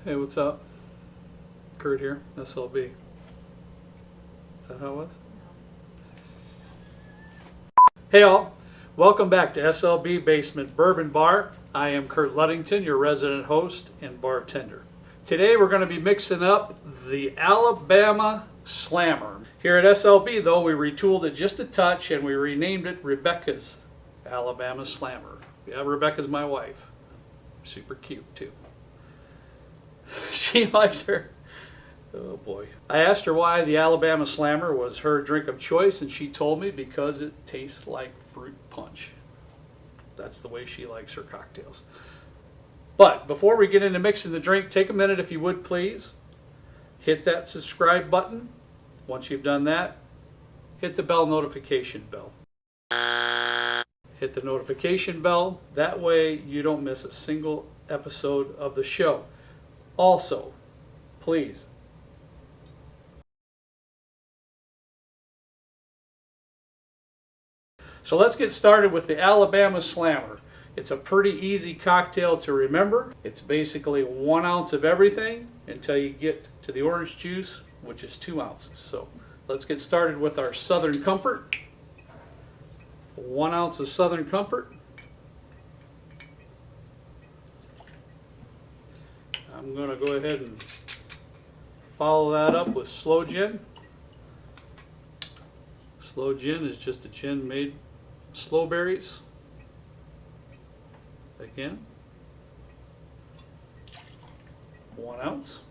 Hey, what's up? Kurt here, SLB. Is that how it was? Hey all, welcome back to SLB Basement Bourbon Bar. I am Kurt Ludington, your resident host and bartender. Today we're going to be mixing up the Alabama Slammer. Here at SLB though, we retooled it just a touch and we renamed it Rebecca's Alabama Slammer. Yeah, Rebecca's my wife. Super cute too. She likes her. Oh boy. I asked her why the Alabama Slammer was her drink of choice, and she told me because it tastes like fruit punch. That's the way she likes her cocktails. But before we get into mixing the drink, take a minute if you would please. Hit that subscribe button. Once you've done that, hit the bell notification bell. Hit the notification bell. That way you don't miss a single episode of the show. Also, please, so let's get started with the Alabama Slammer. It's a pretty easy cocktail to remember. It's basically 1 ounce of everything until you get to the orange juice, which is 2 ounces. So let's get started with our Southern Comfort. 1 ounce of Southern Comfort. I'm going to go ahead and follow that up with Slo Gin. Slo Gin is just a gin made sloe berries. Again, 1 ounce.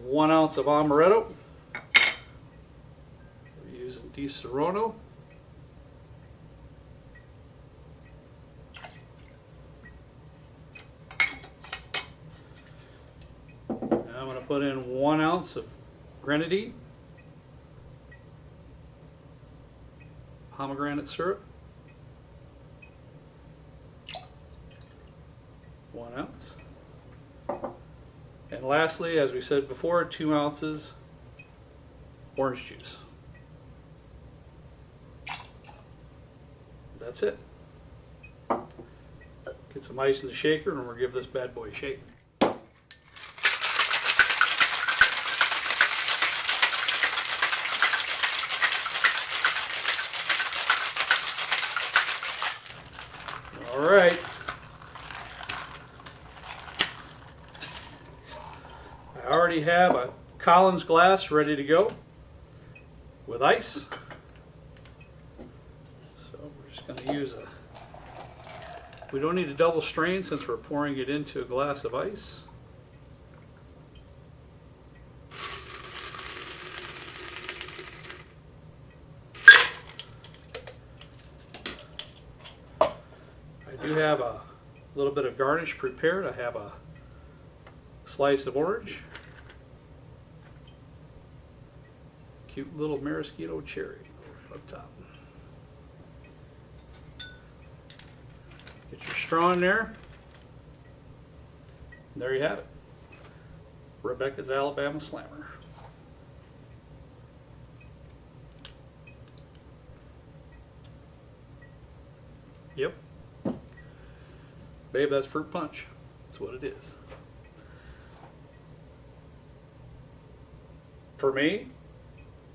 1 ounce of Amaretto. We're using Disarono. Now I'm going to put in 1 ounce of Grenadine. Pomegranate syrup, 1 ounce. And lastly, as we said before, 2 ounces orange juice. That's it. Get some ice in the shaker and we'll give this bad boy a shake. All right. I already have a Collins glass ready to go with ice. So we're just going to use we don't need a double strain since we're pouring it into a glass of ice. I do have a little bit of garnish prepared. I have a slice of orange, cute little maraschino cherry up top. Get your straw in there. And there you have it. Rebecca's Alabama Slammer. Yep. Babe, that's fruit punch. That's what it is. For me,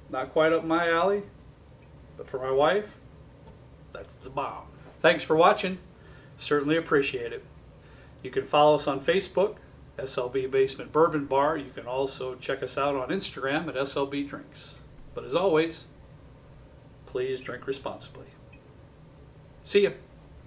not quite up my alley, but for my wife, that's the bomb. Thanks for watching. Certainly appreciate it. You can follow us on Facebook, SLB Basement Bourbon Bar. You can also check us out on Instagram at SLB Drinks. But as always, please drink responsibly. See ya.